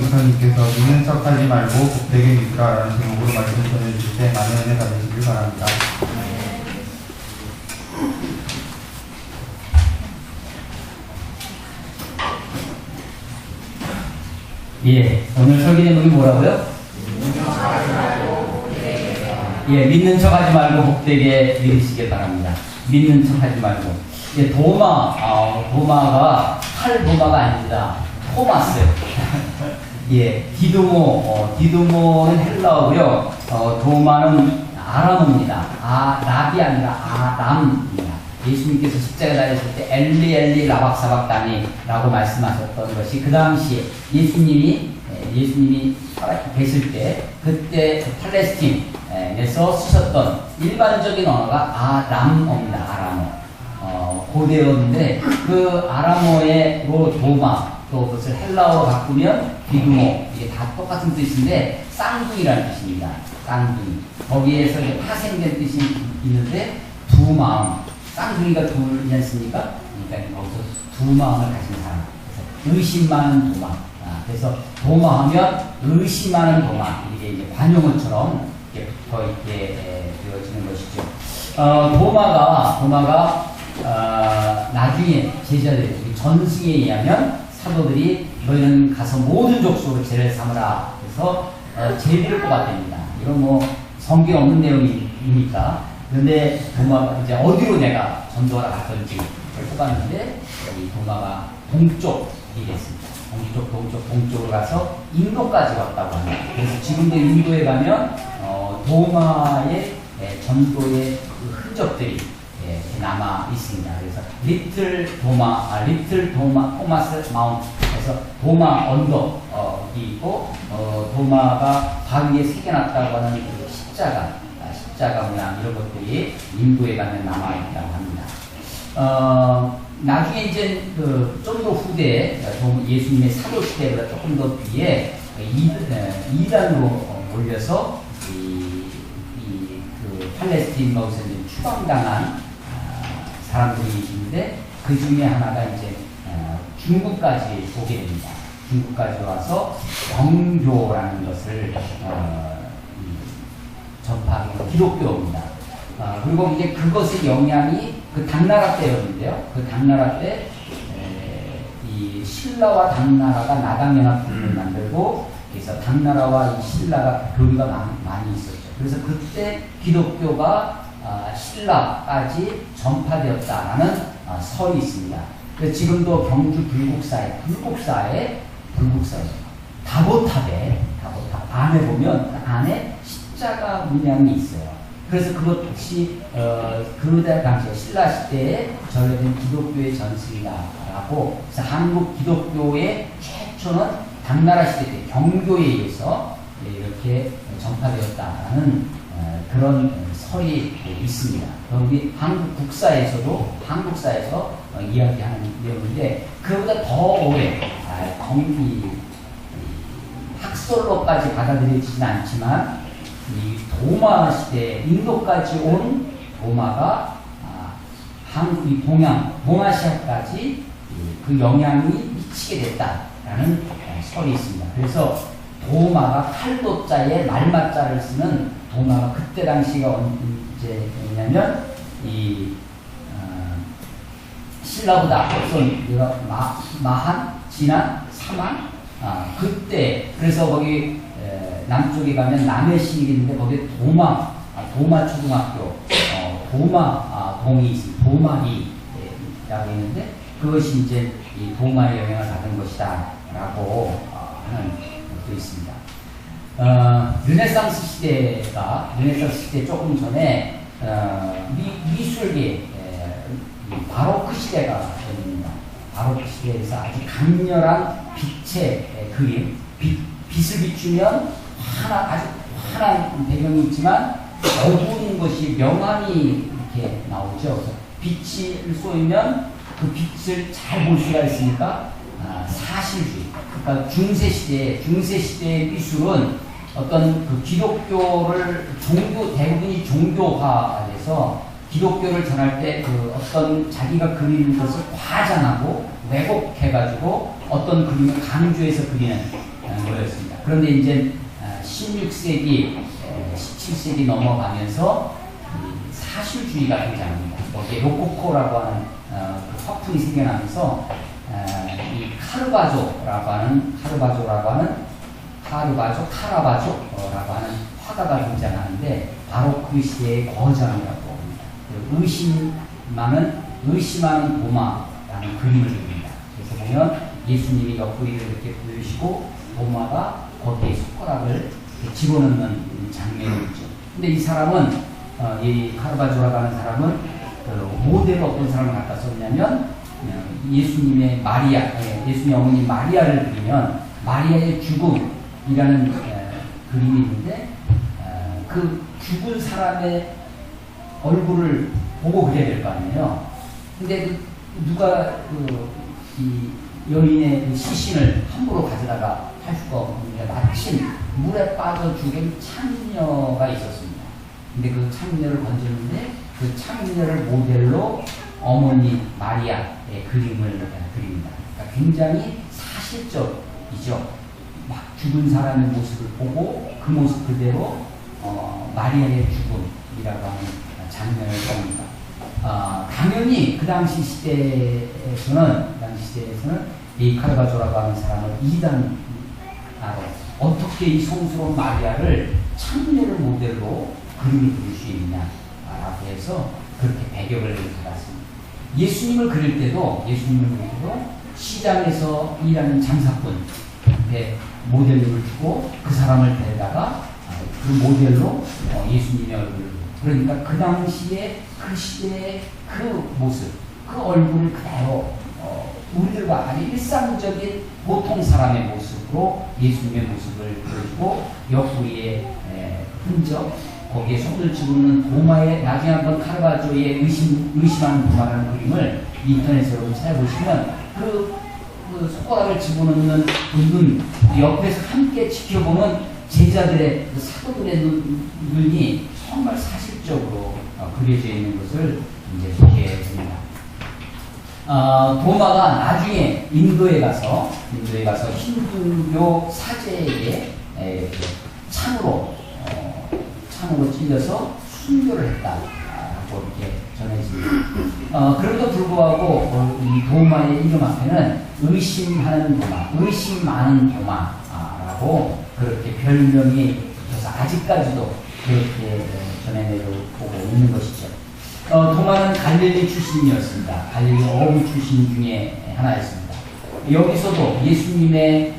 성도님께서 믿는 척하지 말고 복되게 믿으라라는 제목으로 말씀 전해주실 때 많은 은혜 받으시길 바랍니다. 예, 오늘 설교 제목이 뭐라고요? 예, 믿는 척하지 말고 복되게 믿으시길 바랍니다. 믿는 척하지 말고. 예, 도마가 칼도마가 아닙니다. 토마스. 예, 디도모는 헬라어고요. 도마는 아람어입니다. 랍이 아니라 아람입니다. 예수님께서 십자가에 달렸을 때 엘리 엘리 라박사박다니라고 말씀하셨던 것이 그 당시에 예수님이 계실 때 그때 팔레스틴에서 쓰셨던 일반적인 언어가 아람어입니다. 아람어. 고대어인데 그 아람어로 도마 또 그것을 헬라어로 바꾸면 디두모 이게 다 똑같은 뜻인데 쌍둥이라는 뜻입니다. 쌍둥이. 거기에서 파생된 뜻이 있는데 두 마음. 쌍둥이가 둘이지 않습니까? 그러니까 거기서 두 마음을 가진 사람. 그래서 의심 많은 도마. 그래서 도마하면 의심하는 도마. 이게 이제 관용어처럼 이렇게 붙어 있게 되어지는 것이죠. 도마가 나중에 제자들이 전승에 의하면 사도들이 너희는 가서 모든 족속으로 제를 삼으라. 그래서 제비를 뽑아댑니다. 이건 뭐 성경에 없는 내용이니까. 그런데 도마가 이제 어디로 내가 전도하러 갔던지 뽑았는데 이 도마가 동쪽이 됐습니다. 동쪽으로 가서 인도까지 왔다고 합니다. 그래서 지금도 인도에 가면 도마의 전도의 그 흔적들이 남아 있습니다. 그래서 리틀 토마스 마운트. 그래서 도마 언덕이 있고 도마가 바위에 새겨놨다고 하는 그 십자가 모양 이런 것들이 인도에 가면 남아 있다고 합니다. 나중에 이제 좀 더 후대에 예수님의 사도 시대보다 조금 더 뒤에 이단으로 몰려서 그 팔레스틴 거기서 이제 추방당한 사람들이 있는데 그 중에 하나가 이제 중국까지 오게 됩니다. 중국까지 와서 영교라는 것을 전파하게 된 기독교입니다. 그리고 이제 그것의 영향이 그 당나라 때였는데요. 그 당나라 때 이 신라와 당나라가 나강연합군을 만들고 그래서 당나라와 이 신라가 교류가 많이 있었죠. 그래서 그때 기독교가 신라까지 전파되었다라는 설이 있습니다. 그래서 지금도 경주 불국사에 다보탑 안에 보면 그 안에 십자가 문양이 있어요. 그래서 그것 역시 그 당시에 신라 시대에 전래된 기독교의 전승이다라고. 그래서 한국 기독교의 최초는 당나라 시대 때 경교에 의해서 이렇게 전파되었다라는 그런 설이 있습니다. 우리 한국 국사에서 이야기하는 내용인데 그보다 더 오래 학설로까지 받아들여지진 않지만 이 도마 시대 인도까지 온 도마가 한국 동아시아까지 그 영향이 미치게 됐다라는 설이 있습니다. 그래서 도마가 칼도자에 말마자를 쓰는 도마가 그때 당시가 언제냐면 이 신라보다 앞선 지난 사만 그때. 그래서 거기 남쪽에 가면 남해시이 있는데 거기에 도마 초등학교 동이 있습니다. 도마리라고 있는데 그것이 이제 이 도마의 영향을 받은 것이다라고 하는 것도 있습니다. 르네상스 시대 조금 전에 미술계 바로크 시대가 됩니다. 바로크 시대에서 아주 강렬한 빛의 그림, 빛을 비추면 아주 환한 배경이 있지만 어두운 것이 명암이 이렇게 나오죠. 그래서 빛을 쏘이면 그 빛을 잘 볼 수가 있으니까 사실주의. 그러니까 중세시대의 미술은 어떤 그 기독교를 대부분이 종교화돼서 기독교를 전할 때 그 어떤 자기가 그리는 것을 과장하고 왜곡해가지고 어떤 그림을 강조해서 그리는 거였습니다. 그런데 이제 16세기, 17세기 넘어가면서 사실주의가 등장합니다. 거기에 로코코라고 하는 그 화풍이 생겨나면서 이 카라바조라고 하는 화가가 등장하는데 바로 그 시대의 거장이라고 합니다. 의심하는 도마라는 그림을 그립니다. 그래서 보면 예수님이 옆구리를 이렇게 보여주시고 도마가 거기에 손가락을 집어넣는 장면이 있죠. 근데 이 사람은 이 카라바조라고 하는 사람은 그 모델로 어떤 사람을 갖다 썼냐면 예수님의 예수님의 어머니 마리아를 그리면 마리아의 죽음이라는 그림이 있는데 그 죽은 사람의 얼굴을 보고 그려야 될 거 아니에요. 근데 누가 이 여인의 그 시신을 함부로 가져다가 할 수가 없는데 마침 물에 빠져 죽은 창녀가 있었습니다. 근데 그 창녀를 건졌는데 그 창녀를 모델로 어머니 마리아의 그림을 그립니다. 그러니까 굉장히 사실적이죠. 막 죽은 사람의 모습을 보고 그 모습 그대로 마리아의 죽음이라고 하는 장면을 봅니다. 당연히 그 당시 시대에서는 이 카라바조라고 하는 사람을 이단으로 어떻게 이 성스러운 마리아를 창녀를 모델로 그림을 그릴 수 있냐라고 해서 그렇게 배격을 받았습니다. 예수님을 그릴 때도 시장에서 일하는 장사꾼한테 모델을 주고 그 사람을 데려다가 그 모델로 예수님의 얼굴을, 그러니까 그 당시에 그 시대의 그 모습, 그 얼굴을 그대로 우리들과 아니 일상적인 보통 사람의 모습으로 예수님의 모습을 보여주고 옆구리에 흔적, 거기에 손을 집어넣는 도마에, 나중에 한번 카라바조의 의심하는 도마라는 그림을 인터넷으로 찾아보시면 그 손가락을 집어넣는 눈 옆에서 함께 지켜보는 제자들의 그 사도들의 눈이 정말 사실적으로 그려져 있는 것을 이제 보게 됩니다. 도마가 나중에 인도에 가서 힌두교 사제에게 창으로 찔려서 순교를 했다라고 이렇게 전해집니다. 그럼에도 불구하고 이 도마의 이름 앞에는 의심하는 도마, 의심 많은 도마라고 그렇게 별명이 붙어서 아직까지도 그렇게 전해내고 있는 것이죠. 도마는 갈릴리 출신이었습니다. 갈릴리 어부 출신 중에 하나였습니다. 여기서도 예수님의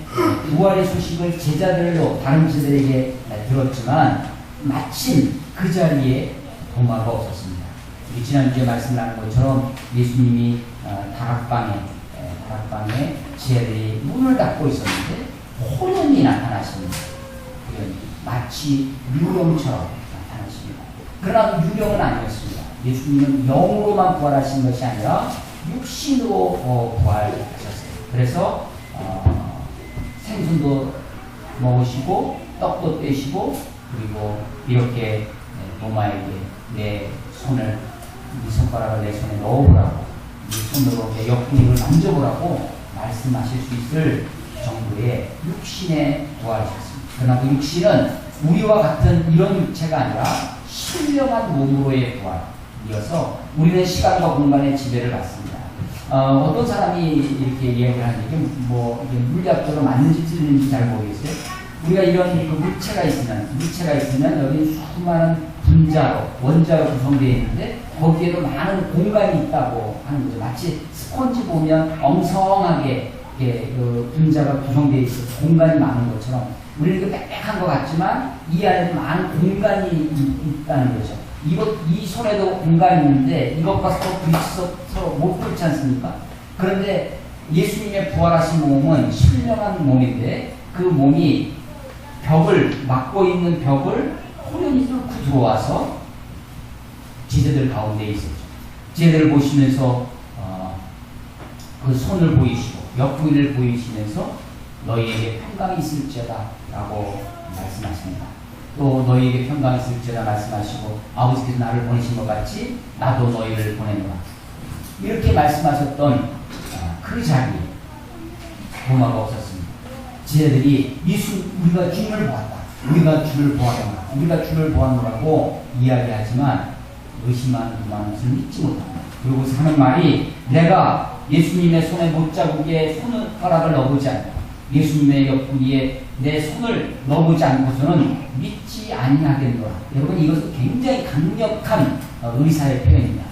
부활의 소식을 제자들로 다른 제자들에게 들었지만 마침 그 자리에 도마가 없었습니다. 지난주에 말씀 나눈 것처럼 예수님이 다락방에 제자들이 문을 닫고 있었는데 호련히 나타나십니다. 마치 유령처럼 나타나십니다. 그러나 유령은 아니었습니다. 예수님은 영으로만 부활하신 것이 아니라 육신으로 부활하셨어요. 그래서 생선도 먹으시고 떡도 떼시고 그리고 이렇게 도마에게 네 손가락을 내 손에 넣어보라고, 이 손으로 내 옆구리를 만져보라고 말씀하실 수 있을 정도의 육신에 부활하셨습니다. 그러나 그 육신은 우리와 같은 이런 육체가 아니라 신령한 몸으로의 부활이어서 우리는 시간과 공간의 지배를 받습니다. 어떤 사람이 이렇게 이야기를 하는데 이게 물리학적으로 맞는지 틀린지 잘 모르겠어요. 우리가 이런 그 물체가 있으면 여기 수많은 원자로 구성되어 있는데 거기에도 많은 공간이 있다고 하는 거죠. 마치 스펀지 보면 엉성하게 그 분자가 구성되어 있어서 공간이 많은 것처럼 우리는 그 빽빽한 것 같지만 이 안에 많은 공간이 있다는 거죠. 이 손에도 공간이 있는데 이것과 서로 못 붙지 않습니까? 그런데 예수님의 부활하신 몸은 신령한 몸인데 그 몸이 막고 있는 벽을 호련히 뚫고 들어와서 제자들 가운데 있었죠. 제자들을 보시면서 그 손을 보이시고 옆구리를 보이시면서 너희에게 평강이 있을지어다 라고 말씀하십니다. 또 너희에게 평강이 있을지어다 말씀하시고 아버지께서 나를 보내신 것 같이 나도 너희를 보내노라 이렇게 말씀하셨던 그 자리에 도마가 없었습니다. 제자들이 우리가 주님을 보았다. 우리가 주를 보았노라. 우리가 주를 보았노라고 이야기하지만 의심하는 것을 믿지 못합니다. 그리고 하는 말이 내가 예수님의 손에 못자국에 손가락을 넣어보지 않고 예수님의 옆구리에 내 손을 넣어보지 않고서는 믿지 아니하겠노라. 여러분 이것은 굉장히 강력한 의사의 표현입니다.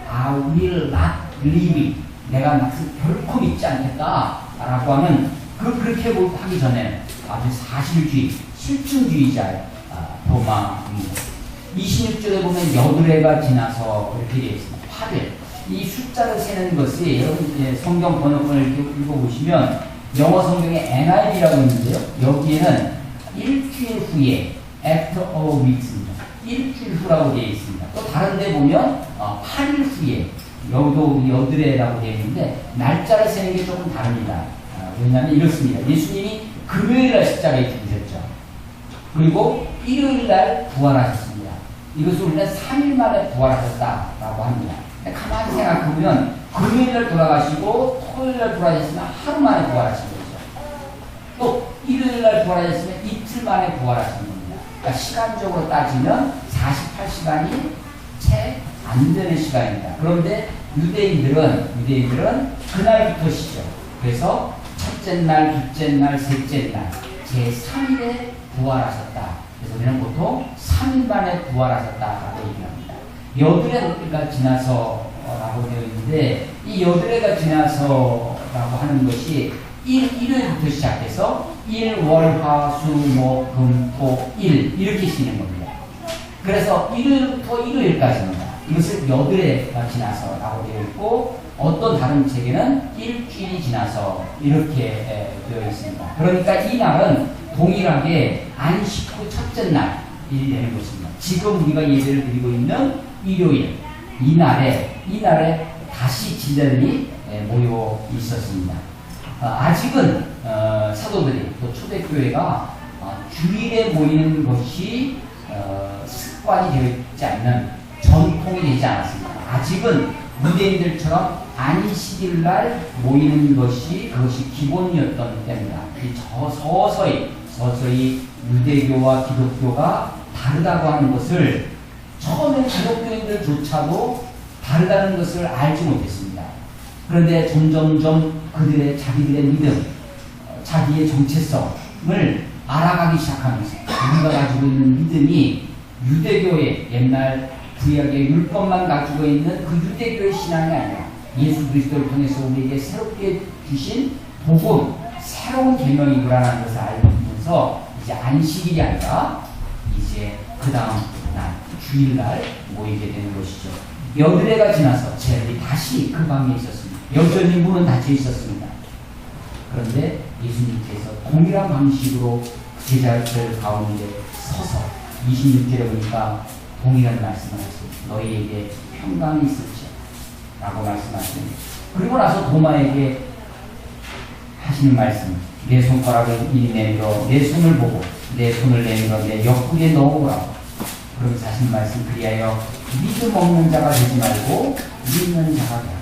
I will not believe. 내가 결코 믿지 않겠다 라고 하는 그렇게 하기 전에 아주 사실주의, 실증주의자의 도마입니다. 26절에 보면 여드레가 지나서 이렇게 되어 있습니다. 파들. 이 숫자를 세는 것이 여러분 성경 번역본을 읽어보시면 영어 성경에 NIV라고 있는데요. 여기에는 일주일 후에 after a week입니다. 일주일 후라고 되어 있습니다. 또 다른 데 보면 8일 후에 여기도 여드레라고 되어 있는데 날짜를 세는 게 조금 다릅니다. 왜냐하면 이렇습니다. 예수님이 금요일날 십자가에 죽으셨죠. 그리고 일요일날 부활하셨습니다. 이것을 우리는 3일 만에 부활하셨다라고 합니다. 가만히 생각해보면 금요일날 돌아가시고 토요일날 부활하셨으면 하루 만에 부활하신 거죠. 또 일요일날 부활하셨으면 이틀 만에 부활하신 겁니다. 그러니까 시간적으로 따지면 48시간이 채 안 되는 시간입니다. 그런데 유대인들은 그날부터 시죠. 그래서 첫째 날, 둘째 날, 셋째 날 제3일에 부활하셨다. 그래서 우리는 보통 3일 만에 부활하셨다라고 얘기합니다. 여드레가 지나서라고 되어 있는데 이 여드레가 지나서라고 하는 것이 일요일부터 시작해서 일, 월, 화, 수, 목, 금, 토, 일 이렇게 쉬는 겁니다. 그래서 일요일부터 일요일까지입니다. 이것을 여드레가 지나서라고 되어 있고 어떤 다른 책에는 일주일이 지나서 이렇게 되어 있습니다. 그러니까 이 날은 동일하게 안식 후 첫째 날이 되는 것입니다. 지금 우리가 예배를 드리고 있는 일요일 이 날에 다시 제자들이 모여 있었습니다. 아직은 사도들이 또 초대교회가 주일에 모이는 것이 습관이 되어 있지 않는 전통이 되지 않았습니다. 아직은 유대인들처럼 안식일날 모이는 것이 그것이 기본이었던 때입니다. 서서히 유대교와 기독교가 다르다고 하는 것을 처음에 기독교인들조차도 다르다는 것을 알지 못했습니다. 그런데 점점점 자기들의 믿음, 자기의 정체성을 알아가기 시작하면서 우리가 가지고 있는 믿음이 유대교의 옛날 구약의 율법만 가지고 있는 그 유대교의 신앙이 아니라 예수 그리스도를 통해서 우리에게 새롭게 주신 복음, 새로운 계명이라는 것을 알면서 이제 안식일이 아니라 이제 그 다음 날 주일날 모이게 되는 것이죠. 여드레가 지나서 제자들이 다시 그 방에 있었습니다. 여전히 문은 닫혀 있었습니다. 그런데 예수님께서 동일한 방식으로 제자들 가운데 서서 26절에 보니까 동일한 말씀을 하십니다. 너희에게 평강이 있을지 라고 말씀하십니다. 그리고 나서 도마에게 하시는 말씀, 내 손가락을 이리 내밀어 내 손을 보고 내 손을 내밀어 내 옆구리에 넣어보라고. 그러면서 하시는 말씀, 그리하여 믿음 없는 자가 되지 말고 믿는 자가 되라.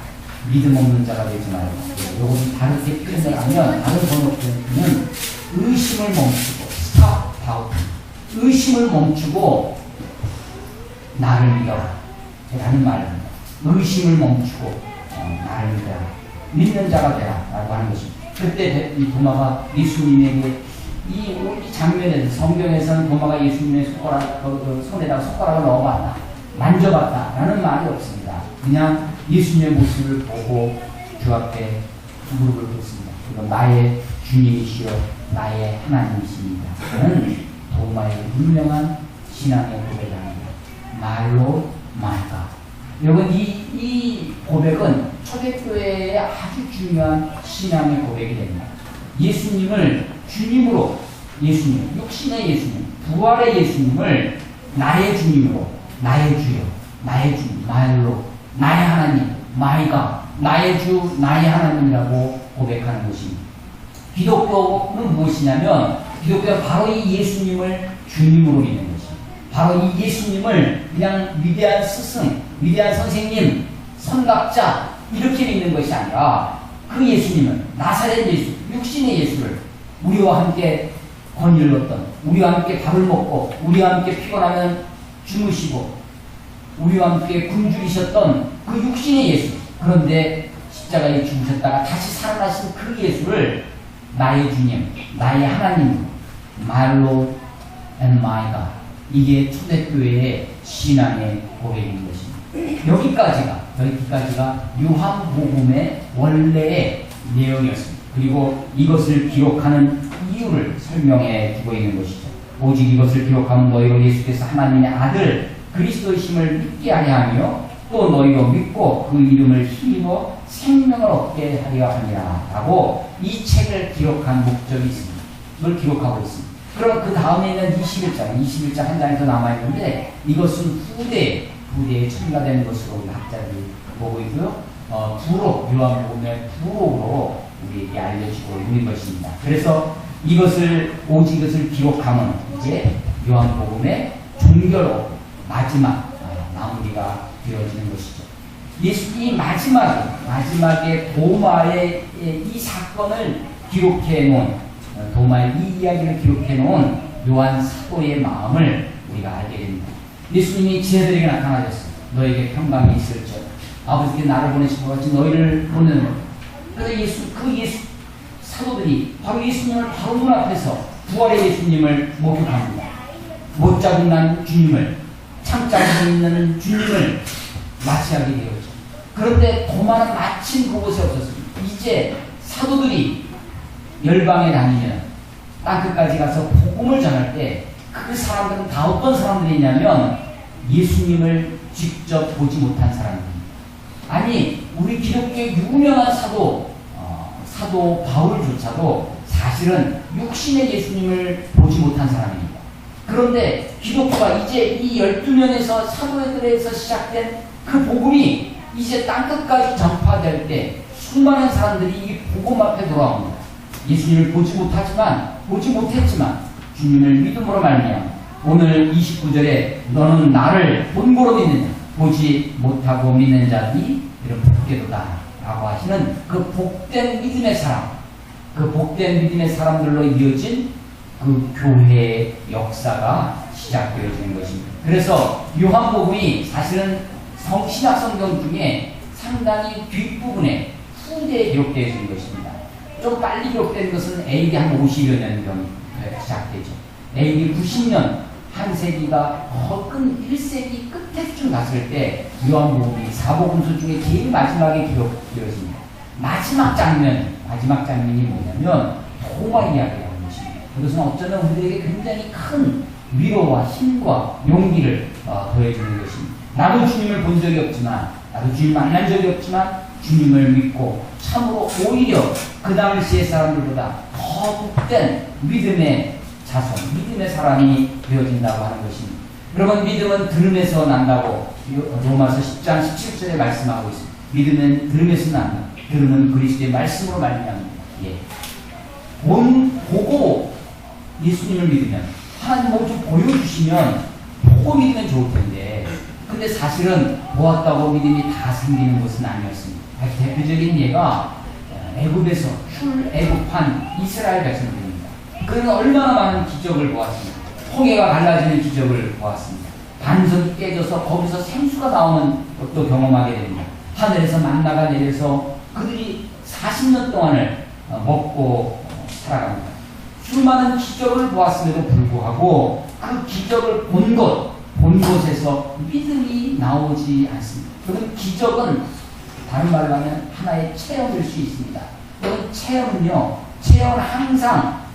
믿음 없는 자가 되지 말고. 요것은 다르게 표현을 하면 다른 번역에는 의심을 멈추고 stop doubt, 의심을 멈추고 나를 믿어라 라는 말입니다. 의심을 멈추고 나를 믿어라, 믿는 자가 되라 라고 하는 것입니다. 그때 이 도마가 예수님에게 이 장면에서 성경에서는 도마가 예수님의 손에다가 손가락을 넣어봤다, 만져봤다 라는 말이 없습니다. 그냥 예수님의 모습을 보고 주 앞에 무릎을 꿇습니다. 그리고 나의 주님이시여 나의 하나님이십니다. 그는 도마의 분명한 신앙의 고백입니다. 말로 말과. 여러분 이 고백은 초대교회의 아주 중요한 신앙의 고백이 됩니다. 예수님을 주님으로, 예수님, 육신의 예수님, 부활의 예수님을 나의 주님으로, 나의 주요, 나의 주님, 말로, 나의 하나님, 마이가, 나의 주, 나의 하나님이라고 고백하는 것입니다. 기독교는 무엇이냐면 기독교는 바로 이 예수님을 주님으로 믿는 것입니다. 바로 이 예수님을 그냥 위대한 스승, 위대한 선생님, 선각자 이렇게 믿는 것이 아니라 그 예수님은 나사렛 예수, 육신의 예수를 우리와 함께 권위를 얻던, 우리와 함께 밥을 먹고, 우리와 함께 피곤하면 주무시고, 우리와 함께 굶주리셨던 그 육신의 예수. 그런데 십자가에 죽으셨다가 다시 살아나신 그 예수를 나의 주님, 나의 하나님, my Lord and my God. 이게 초대교회의 신앙의 고백인 것입니다. 여기까지가 요한복음의 원래의 내용이었습니다. 그리고 이것을 기록하는 이유를 설명해 주고 있는 것이죠. 오직 이것을 기록하면 너희로 예수께서 하나님의 아들 그리스도이심을 믿게 하려 하며 또 너희로 믿고 그 이름을 힘입어 생명을 얻게 하려 함이라 라고 이 책을 기록한 목적이 있습니다. 그걸 기록하고 있습니다. 그럼 그 다음에 있는 21장 한 장이 더 남아있는데 이것은 후대에 첨가된 것으로 우리 학자들이 보고 있고요. 요한복음의 부록으로 우리에게 알려지고 있는 것입니다. 그래서 오직 이것을 기록하면 이제 요한복음의 종결로 마지막 마무리가 되어지는 것이죠. 예수님이 마지막에 도마의 이 사건을 기록해 놓은, 도마의 이 이야기를 기록해 놓은 요한 사도의 마음을 우리가 알게 됩니다. 예수님이 제자들에게 나타나셨어요. 너에게 평강이 있을지어다. 아버지께 나를 보내신 것 같이 너희를 보내는. 그래서 예수 사도들이 바로 예수님을 바로 눈앞에서 부활의 예수님을 목격합니다. 못 잡은 난 주님을, 창자에 있는 주님을 맞이하게 되었죠. 그런데 도마는 마침 그곳에 없었습니다. 이제 사도들이 열방에 다니면 땅끝까지 가서 복음을 전할 때 그 사람들은 다 어떤 사람들이냐면 예수님을 직접 보지 못한 사람들입니다. 아니 우리 기독교의 유명한 사도 바울조차도 사실은 육신의 예수님을 보지 못한 사람입니다. 그런데 기독교가 이제 이 12명에서 사도들에서 시작된 그 복음이 이제 땅끝까지 전파될 때 수많은 사람들이 이 복음 앞에 돌아옵니다. 예수님을 보지 못했지만 주님을 믿음으로 말미암아 오늘 29절에 너는 나를 본고로 믿느냐 보지 못하고 믿는 자들이 이런 복되도다 라고 하시는 그 복된 믿음의 사람들로 이어진 그 교회의 역사가 시작되어지는 것입니다. 그래서 요한복음이 사실은 신약 성경 중에 상당히 뒷부분에 후대에 기록되어 있는 것입니다. 좀 빨리 기록된 것은 AD 한 50여 년 시작되죠. AD 90년, 한 세기가 끈 1세기 끝에쯤 갔을 때 요한복음이 사복음서 중에 제일 마지막에 기록되어집니다. 마지막 장면이 뭐냐면 도마 이야기라는 것입니다. 그것은 어쩌면 우리에게 굉장히 큰 위로와 힘과 용기를 더해주는 것입니다. 나도 주님을 본 적이 없지만, 나도 주님 만난 적이 없지만 주님을 믿고 참으로 오히려 그 당시의 사람들보다 더 복된 믿음의 자손, 믿음의 사람이 되어진다고 하는 것입니다. 그러면 믿음은 들음에서 난다고 로마서 10장 17절에 말씀하고 있습니다. 믿음은 들음에서 난다. 들음은 그리스도의 말씀으로 말미암습니다. 예. 보고 예수님을 믿으면 하나님 뭐 좀 보여주시면 보고 믿으면 좋을 텐데 근데 사실은 보았다고 믿음이 다 생기는 것은 아니었습니다. 대표적인 예가 애굽에서 출애굽한 이스라엘 백성들입니다. 그는 얼마나 많은 기적을 보았습니다. 홍해가 갈라지는 기적을 보았습니다. 반석이 깨져서 거기서 생수가 나오는 것도 경험하게 됩니다. 하늘에서 만나가 내려서 그들이 40년 동안을 먹고 살아갑니다. 수많은 기적을 보았음에도 불구하고 그 기적을 본 곳에서 믿음이 나오지 않습니다. 그런 기적은 다른 말로 하면 하나의 체험일 수 있습니다. 그런 체험은요,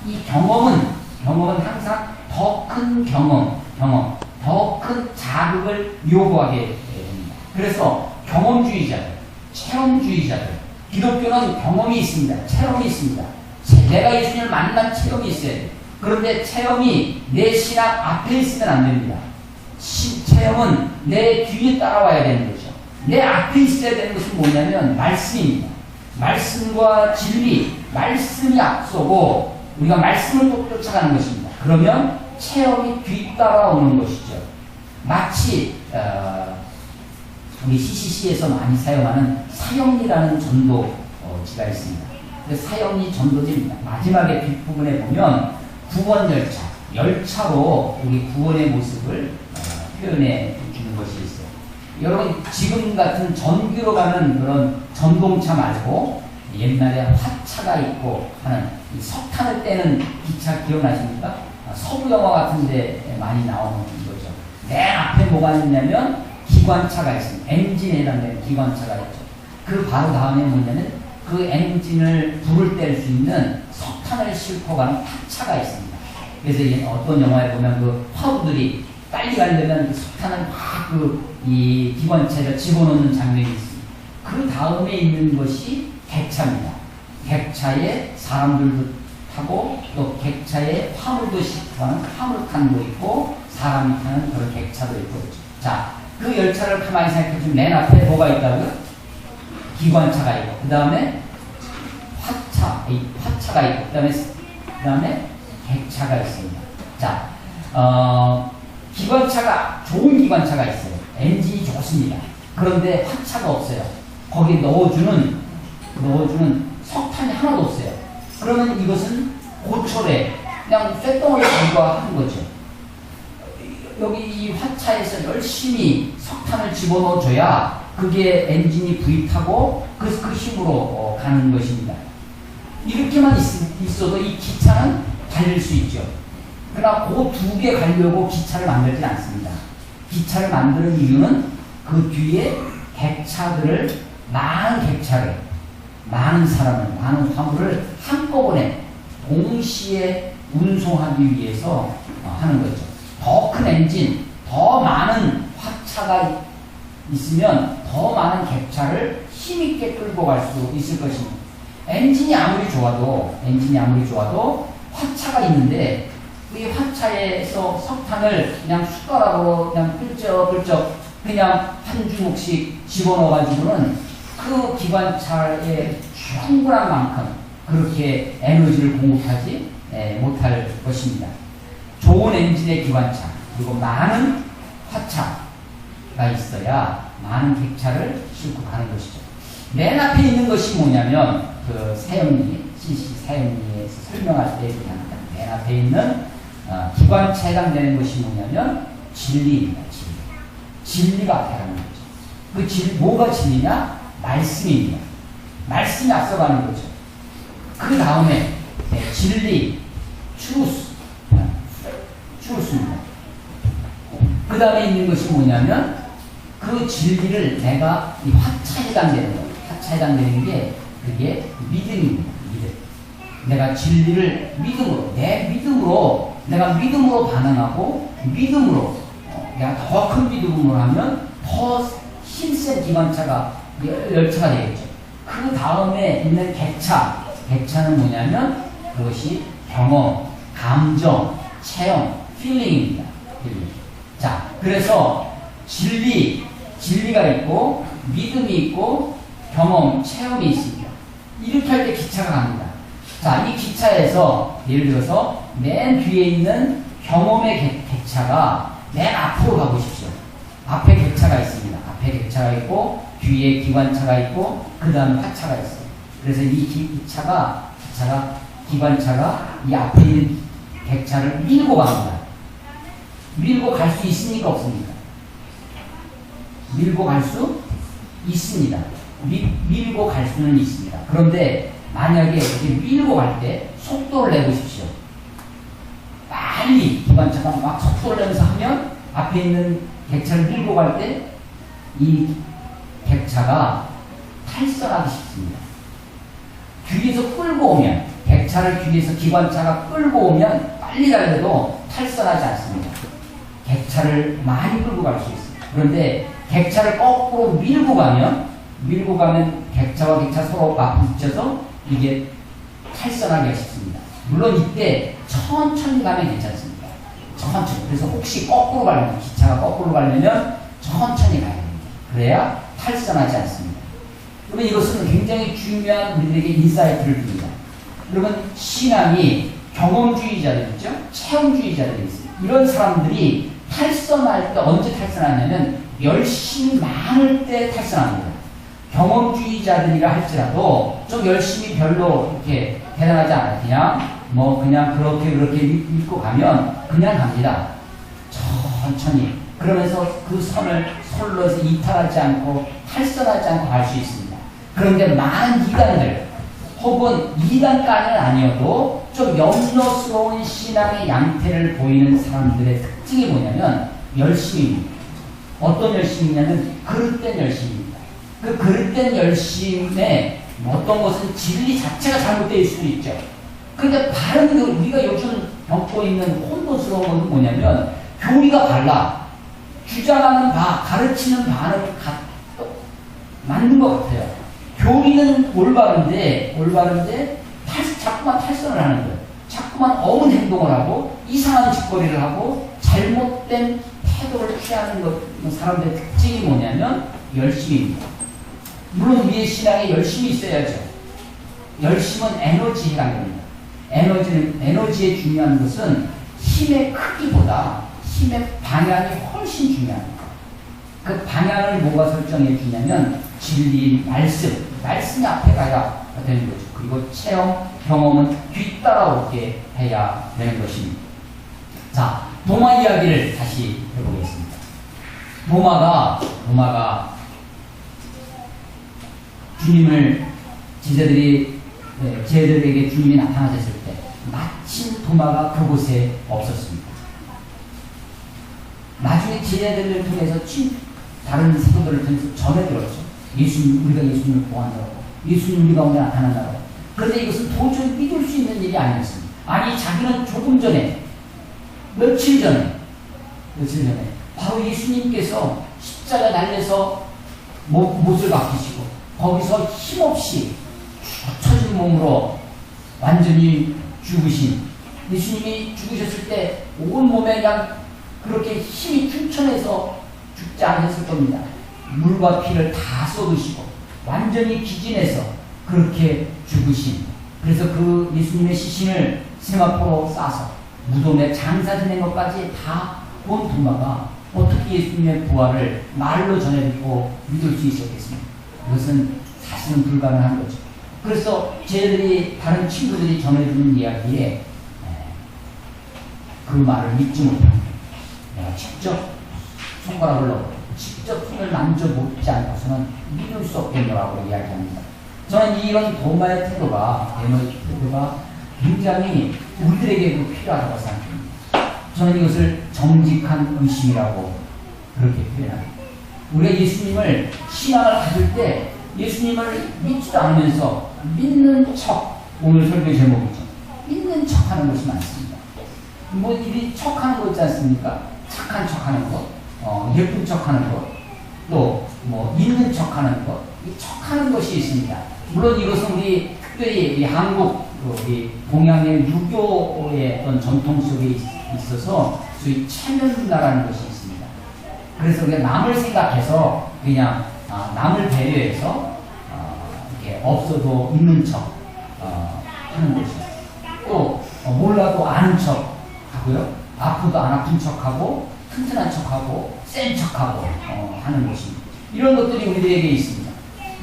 이 경험은 항상 더 큰 더 큰 자극을 요구하게 됩니다. 그래서 체험주의자들, 기독교는 경험이 있습니다. 체험이 있습니다. 내가 예수님을 만난 체험이 있어야 돼요. 그런데 체험이 내 신앙 앞에 있으면 안 됩니다. 체험은 내 뒤에 따라와야 되는 거죠. 내 앞에 있어야 되는 것은 뭐냐면 말씀입니다. 말씀과 진리, 말씀이 앞서고 우리가 말씀을 쫓아가는 것입니다. 그러면 체험이 뒤따라오는 것이죠. 마치 우리 CCC에서 많이 사용하는 사형리라는 전도지가 있습니다. 사형리 전도지 마지막에 뒷부분에 보면 구원 열차로 우리 구원의 모습을 표현해 주는 것이 있어요. 여러분 지금 같은 전기로 가는 그런 전동차 말고 옛날에 화차가 있고 하는 이 석탄을 떼는 기차 기억나십니까? 서부 영화 같은 데 많이 나오는 거죠. 맨 앞에 뭐가 있냐면 기관차가 있습니다. 엔진에 해당되는 기관차가 있죠. 그 바로 다음에 뭐냐면 그 엔진을 불을 뗄 수 있는 석탄을 싣고 가는 화차가 있습니다. 그래서 어떤 영화에 보면 그 화우들이 빨리 가려면 그 석탄을 막 이 기관차에 집어넣는 장면이 있습니다. 그 다음에 있는 것이 객차입니다. 객차에 사람들도 타고 또 객차에 화물도 싣고 가는 화물칸도 있고 사람이 타는 그런 객차도 있고 그렇죠. 자, 그 열차를 가만히 생각해 보면 맨 앞에 뭐가 있다고요? 기관차가 있고 그 다음에 화차가 있고 그 다음에 객차가 있습니다. 자, 기관차가 좋은 기관차가 있어요. 엔진이 좋습니다. 그런데 화차가 없어요. 거기에 넣어주는 석탄이 하나도 없어요. 그러면 이것은 고철에 그냥 쇳덩어리 간과하는 거죠. 여기 이 화차에서 열심히 석탄을 집어넣어줘야 그게 엔진이 부익하고 그 힘으로 가는 것입니다. 이렇게만 있어도 이 기차는 달릴 수 있죠. 그러나 그 두 개 가려고 기차를 만들지 않습니다. 기차를 만드는 이유는 그 뒤에 많은 사람을, 많은 화물을 한꺼번에 동시에 운송하기 위해서 하는 거죠. 더 큰 엔진, 더 많은 화차가 있으면 더 많은 객차를 힘있게 끌고 갈 수 있을 것입니다. 엔진이 아무리 좋아도 화차가 있는데 이 화차에서 석탄을 그냥 숟가락으로 그냥 꿀쩍꿀쩍 그냥 한 주먹씩 집어넣어가지고는 그 기관차에 충분한 만큼 그렇게 에너지를 공급하지 못할 것입니다. 좋은 엔진의 기관차 그리고 많은 화차가 있어야 많은 객차를 싣고 가는 것이죠. 맨 앞에 있는 것이 뭐냐면 그 CC 사형리에서 설명할 때 얘기합니다. 맨 앞에 있는 기관차에 해당되는 것이 뭐냐면 진리입니다. 진리가 앞에 가는 거죠. 뭐가 진리냐? 말씀입니다. 말씀이 앞서가는 거죠. 그 다음에 진리, truth입니다. 그 다음에 있는 것이 뭐냐면 그 진리를 내가 이 화차에 해당되는 거, 화차에 해당되는 게 그게 믿음입니다. 믿음. 내가 진리를 내가 믿음으로 반응하고 내가 더 큰 믿음으로 하면 더 힘센 기관차가 열차가 되겠죠. 그 다음에 있는 객차는 뭐냐면 그것이 경험, 감정, 체험, 필링입니다. 자, 그래서 진리가 있고 믿음이 있고 경험, 체험이 있습니다. 이렇게 할 때 기차가 갑니다. 자, 이 기차에서 예를 들어서 맨 뒤에 있는 경험의 객차가 맨 앞으로 가보십시오. 앞에 객차가 있습니다. 앞에 객차가 있고 뒤에 기관차가 있고 그 다음에 화차가 있어요. 그래서 이 기관차가 이 앞에 있는 객차를 밀고 갑니다. 밀고 갈 수 있습니까? 없습니까? 밀고 갈 수 있습니다. 밀고 갈 수는 있습니다. 그런데 만약에 이렇게 밀고 갈 때 속도를 내보십시오. 빨리 기관차가 막 속도를 내면서 하면 앞에 있는 객차를 밀고 갈 때 이 객차가 탈선하기 쉽습니다. 뒤에서 끌고 오면 객차를 뒤에서 기관차가 끌고 오면 빨리 달려도 탈선하지 않습니다. 객차를 많이 끌고 갈 수 있습니다. 그런데 객차를 거꾸로 밀고 가면 객차와 객차 서로 맞붙여서 이게 탈선하기가 쉽습니다. 물론 이때 천천히 가면 괜찮습니다. 천천히. 그래서 혹시 기차가 거꾸로 가려면 천천히 가야 됩니다. 그래야 탈선하지 않습니다. 그러면 이것은 굉장히 중요한 우리들에게 인사이트를 줍니다. 여러분, 신앙이 경험주의자들 있죠? 체험주의자들이 있습니다. 이런 사람들이 탈선할 때 언제 탈선하냐면 열심히 많을 때 탈선합니다. 경험주의자들이라 할지라도 좀 열심히 별로 이렇게 대단하지 않아요. 그냥 그렇게 믿고 가면 그냥 갑니다. 천천히. 그러면서 그 선을 솔로에서 이탈하지 않고 탈선하지 않고 갈 수 있습니다. 그런데 많은 이단들 혹은 이단까지는 아니어도 좀 염려스러운 신앙의 양태를 보이는 사람들의 특징이 뭐냐면 열심입니다. 어떤 열심이냐면 그릇된 열심입니다. 그 그릇된 열심에 어떤 것은 진리 자체가 잘못되어 있을 수도 있죠. 그런데 바른 우리가 요즘 겪고 있는 혼돈스러운 건 뭐냐면 교리가 달라. 주장하는 바, 가르치는 바는 맞는 것 같아요. 교리는 올바른데 자꾸만 탈선을 하는 거예요. 자꾸만 어문 행동을 하고 이상한 짓거리를 하고 잘못된 태도를 취하는 사람들의 특징이 뭐냐면 열심입니다. 물론 우리의 신앙에 열심이 있어야죠. 열심은 에너지에 해당됩니다. 에너지의 중요한 것은 힘의 크기보다 힘의 방향이 훨씬 중요합니다. 그 방향을 뭐가 설정해 주냐면 진리, 말씀이 앞에 가야 되는 거죠. 그리고 체험, 경험은 뒤따라오게 해야 되는 것입니다. 자, 도마 이야기를 다시 해보겠습니다. 도마가 주님을 제자들에게 주님이 나타나셨을 때 마침 도마가 그곳에 없었습니다. 나중에 제자들을 통해서 다른 사도들을 통해서 전해 들었죠. 우리가 예수님을 보았다고, 예수님 우리 가운데 나타난다고. 그런데 이것은 도저히 믿을 수 있는 일이 아니었습니다. 아니, 자기는 조금 전에, 며칠 전에 바로 예수님께서 십자가 달려서 못을 박히시고 거기서 힘없이 처진 몸으로 완전히 죽으신 예수님이 죽으셨을 때 온몸에 그냥 그렇게 힘이 충천해서 죽지 않았을 겁니다. 물과 피를 다 쏟으시고 완전히 기진해서 그렇게 죽으신, 그래서 그 예수님의 시신을 세마포로 싸서 무덤에 장사 지낸 것까지 다 본 도마가 어떻게 예수님의 부활을 말로 전해듣고 믿을 수 있었겠습니까? 이것은 사실은 불가능한 거죠. 그래서 다른 친구들이 전해주는 이야기에 그 말을 믿지 못합니다. 내가 직접 손가락을 넣고 직접 손을 만져보지 않고서는 믿을 수 없겠노라고 이야기합니다. 저는 이런 도마의 태도가 굉장히 우리들에게도 필요하다고 생각합니다. 저는 이것을 정직한 의심이라고 그렇게 표현합니다. 우리가 예수님을 신앙을 가질 때 예수님을 믿지도 않으면서 믿는 척, 오늘 설교 제목이죠. 믿는 척 하는 것이 많습니다. 이 척하는 거 있지 않습니까? 착한 척 하는 것, 예쁜 척 하는 것, 또 있는 척 하는 것, 이 척 하는 것이 있습니다. 물론 이것은 우리 특별히 한국, 우리 동양의 유교의 어떤 전통 속에 있어서 소위 체면문화라는 것이 있습니다. 그래서 우리가 남을 생각해서 그냥 남을 배려해서 이렇게 없어도 있는 척 하는 것이, 또 몰라도 아는 척 하고요, 아프도 안 아픈 척하고 튼튼한 척하고 센 척하고 하는 것입니다. 이런 것들이 우리들에게 있습니다.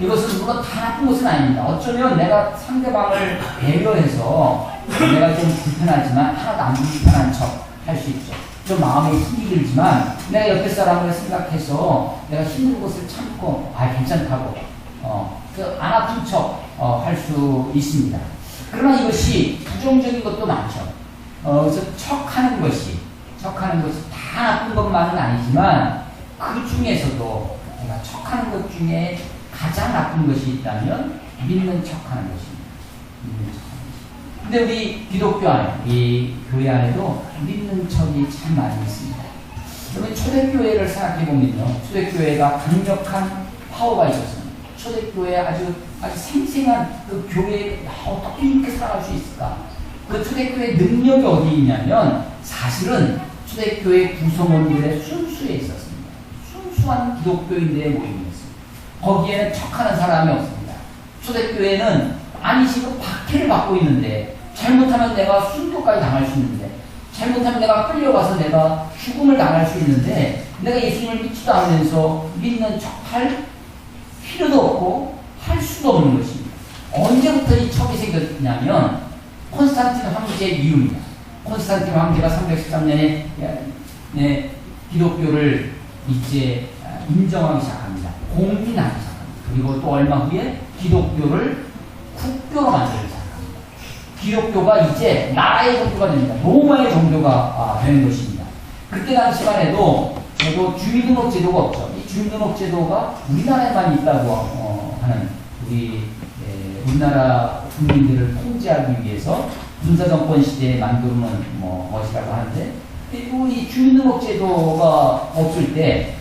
이것은 물론 다 나쁜 것은 아닙니다. 어쩌면 내가 상대방을 배려해서 내가 좀 불편하지만 하나도 안 불편한 척 할 수 있죠. 좀 마음에 힘이 들지만 내가 옆에 사람을 생각해서 내가 힘든 것을 참고 괜찮다고 안 아픈 척 할 수 있습니다. 그러나 이것이 부정적인 것도 많죠. 그래서 척하는 것이 다 나쁜 것만은 아니지만 그 중에서도 내가 척하는 것 중에 가장 나쁜 것이 있다면 믿는 척하는 것입니다. 근데 우리 기독교 안에, 이 교회 안에도 믿는 척이 참 많이 있습니다. 여러분, 초대교회를 생각해보면요, 초대교회가 강력한 파워가 있었습니다. 초대교회에 아주 생생한 그 교회에 어떻게 이렇게 살아갈 수 있을까? 그 초대교회의 능력이 어디 있냐면 사실은 초대교회 구성원들의 순수에 있었습니다. 순수한 기독교인들의 모임이었습니다. 거기에는 척하는 사람이 없습니다. 초대교회는 지금 박해를 받고 있는데, 잘못하면 내가 순교까지 당할 수 있는데, 잘못하면 내가 끌려가서 내가 죽음을 당할 수 있는데, 내가 예수님을 믿지도 않으면서 믿는 척할 필요도 없고 할 수도 없는 것입니다. 언제부터 이 척이 생겼냐면 콘스탄틴 황제 이후입니다. 콘스탄틴 황제가 313년에 기독교를 이제 인정하기 시작합니다. 공인하기 시작합니다. 그리고 또 얼마 후에 기독교를 국교로 만들기 시작합니다. 기독교가 이제 나라의 종교가 됩니다. 로마의 종교가 되는 것입니다. 그때 당시만 해도 주민등록제도가 없죠. 이 주민등록제도가 우리나라에만 있다고 하는 우리나라 국민들을 통제하기 위해서 군사정권 시대에 만들어놓은 것이라고 하는데, 그리고 이 주민등록제도가 없을 때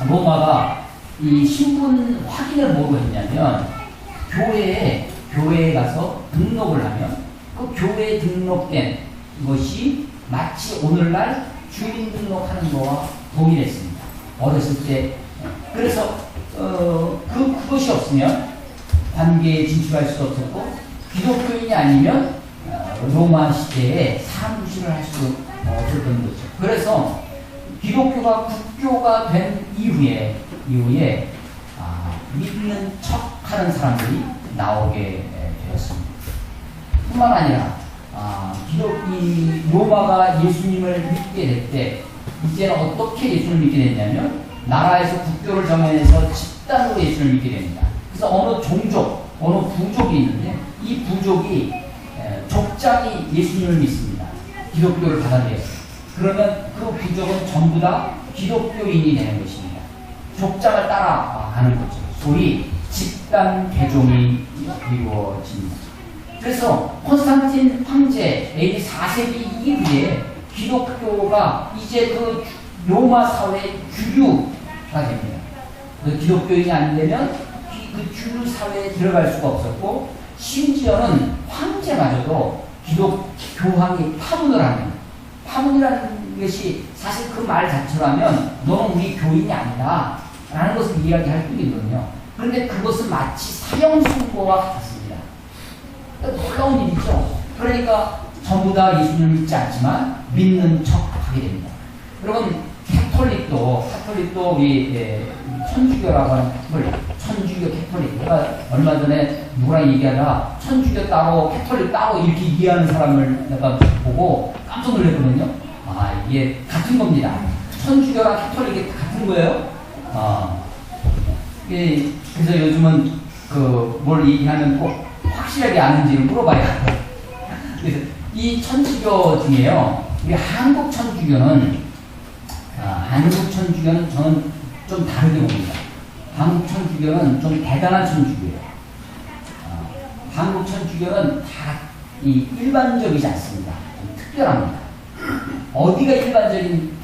로마가 이 신분 확인을 뭐로 했냐면 교회에 가서 등록을 하면 그 교회에 등록된 것이 마치 오늘날 주민등록하는 거와 동일했습니다. 어렸을 때. 그래서 그것이 없으면 관계에 진출할 수도 없었고, 기독교인이 아니면 로마 시대에 사무실을 할 수 없었던 거죠. 그래서 기독교가 국교가 된 이후에 믿는 척하는 사람들이 나오게 되었습니다. 뿐만 아니라 로마가 예수님을 믿게 될 때 이제는 어떻게 예수를 믿게 됐냐면 나라에서 국교를 정해서 집단으로 예수를 믿게 됩니다. 그래서 어느 종족, 어느 부족이 있는데 이 부족이 족장이 예수님을 믿습니다. 기독교를 받아들였어요. 그러면 그 부족은 전부 다 기독교인이 되는 것입니다. 족장을 따라가는 거죠. 소위 집단 개종이 이루어집니다. 그래서 콘스탄틴 황제 AD 4세기 이후에 기독교가 이제 그 로마 사회의 주류가 됩니다. 그 기독교인이 안 되면 그 주류 사회에 들어갈 수가 없었고, 심지어는 황제마저도 교황이 파문을 하는, 파문이라는 것이 사실 그 말 자체로 하면 너는 우리 교인이 아니다 라는 것을 이야기할 뿐이거든요. 그런데 그것은 마치 사형 선고와 같았습니다. 놀라운 일이죠. 그러니까 전부 다 예수님을 믿지 않지만 믿는 척 하게 됩니다. 여러분, 캐톨릭도 우리 천주교라고 하는 천주교 캐톨릭. 제가 얼마 전에 누구랑 얘기하다가 천주교 따로 캐톨릭 따로 이렇게 이해하는 사람을 내가 보고 깜짝 놀랐거든요. 이게 같은 겁니다. 천주교랑 캐톨릭이 같은 거예요. 그래서 요즘은 뭘 얘기하면 꼭 확실하게 아는지를 물어봐야 돼요. 그래서 이 천주교 중에요, 우리 한국 천주교는 저는 좀 다르게 봅니다. 한국 천주교는 좀 대단한 천주교예요. 한국 천주교는 다 일반적이지 않습니다. 좀 특별합니다. 어디가 일반적인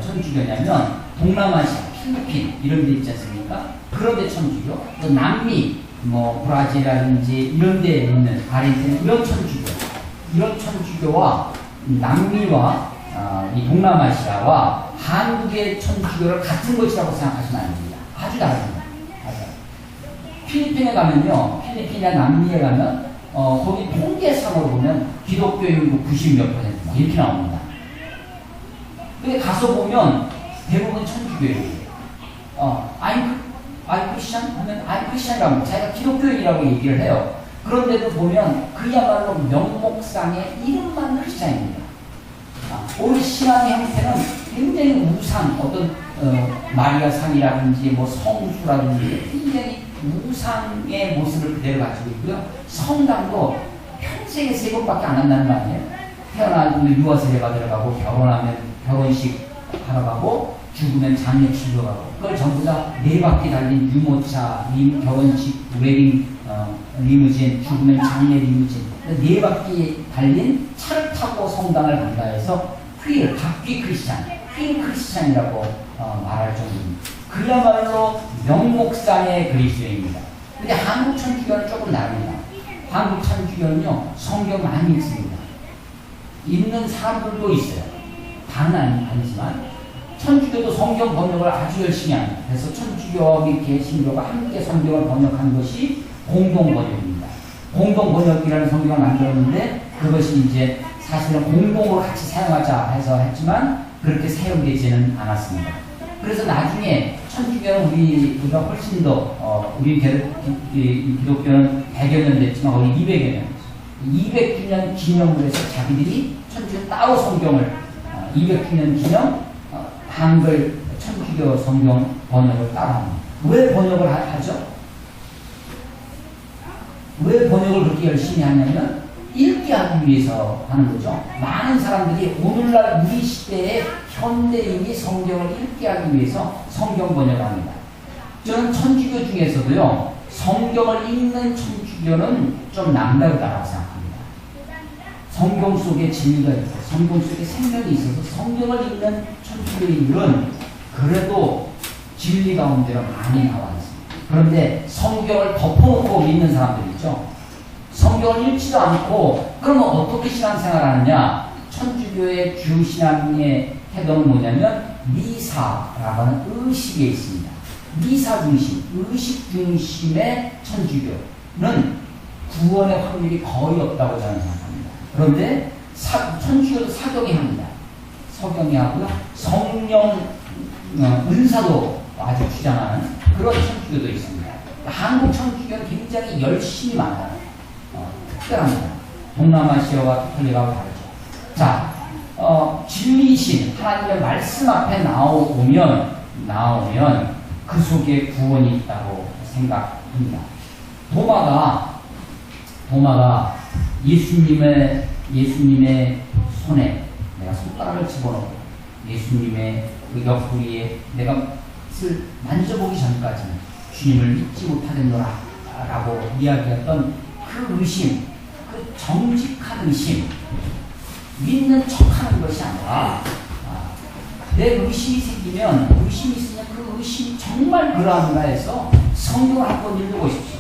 천주교냐면 동남아시아, 필리핀 이런 데 있지 않습니까? 그런 데 천주교, 또 남미, 브라질이라든지 이런 데 있는 아르헨티나 이런 천주교와 남미와 이 동남아시아와 한국의 천주교를 같은 것이라고 생각하시면 안 됩니다. 아주 다릅니다. 필리핀에 가면요, 필리핀이나 남미에 가면 거기 통계상으로 보면 기독교 인구 90몇 % 이렇게 나옵니다. 근데 가서 보면 대부분 천주교예요. I'm Christian 하면 I'm Christian이라고 합니다. 자기가 기독교인이라고 얘기를 해요. 그런데도 보면 그야말로 명목상의 이름만 크리스찬입니다. 우리 신앙의 형태는 굉장히 우상, 어떤 마리아상이라든지 성수라든지 굉장히 우상의 모습을 그대로 가지고 있고요. 성당도 평생에 3번밖에 안 한다는 거 아니에요? 태어나면 유아세례가 들어가고, 결혼하면 결혼식 하러 가고, 죽으면 장례 치료하고, 그걸 전부 다 4바퀴 달린 유모차, 결혼식, 웨딩 리무진, 죽으면 장례 리무진, 4바퀴 달린 차를 타고 성당을 간다 해서 바퀴 크리스찬이라고 말할 정도입니다. 그야말로 명목상의 그리스도입니다. 근데 한국 천주교는 조금 다릅니다. 한국 천주교는요, 성경 많이 읽습니다. 읽는 사람들도 있어요. 다는 아니지만 천주교도 성경 번역을 아주 열심히 합니다. 그래서 천주교와 개신교가 함께 성경을 번역한 것이 공동 번역입니다. 공동 번역이라는 성경을 만들었는데 그것이 이제 사실은 공동으로 같이 사용하자 해서 했지만 그렇게 사용되지는 않았습니다. 그래서 나중에 천주교는 우리보다 훨씬 더, 우리 기독교는 100여 년 됐지만 거의 200여 년. 200주년 기념을 해서 자기들이 천주교 따로 성경을, 200주년 기념, 한글 천주교 성경 번역을 따로 합니다. 왜 번역을 하죠? 왜 번역을 그렇게 열심히 하냐면, 읽게 하기 위해서 하는 거죠. 많은 사람들이 오늘날 우리 시대의 현대인이 성경을 읽게 하기 위해서 성경 번역을 합니다. 저는 천주교 중에서도요, 성경을 읽는 천주교는 좀 남다르다고 생각합니다. 성경 속에 진리가 있고, 성경 속에 생명이 있어서 성경을 읽는 천주교인들은 그래도 진리 가운데로 많이 나와 있습니다. 그런데 성경을 덮어놓고 믿는 사람들 있죠. 성경을 읽지도 않고 그러면 어떻게 신앙생활을 하느냐? 천주교의 주 신앙의 태도는 뭐냐면 미사라고 하는 의식에 있습니다. 미사 중심, 의식 중심의 천주교는 구원의 확률이 거의 없다고 저는 생각합니다. 그런데 천주교도 사경이 합니다. 서경이 하고요. 성령 은사도 아주 주장하는 그런 천주교도 있습니다. 한국 천주교는 굉장히 열심히 많아요. 특별합니다. 동남아시아와 이탈리아가 다르죠. 자, 진리신 하나님의 말씀 앞에 나오면 그 속에 구원이 있다고 생각합니다. 도마가 예수님의 손에 내가 손가락을 집어넣고 예수님의 그 옆구리에 내가 만져보기 전까지는 주님을 믿지 못하겠노라 라고 이야기했던 그 의심, 그 정직한 의심, 믿는 척하는 것이 아니라 내 의심이 생기면 의심이 있으면 그 의심이 정말 그러한가 해서 성경을 한번 읽어보십시오.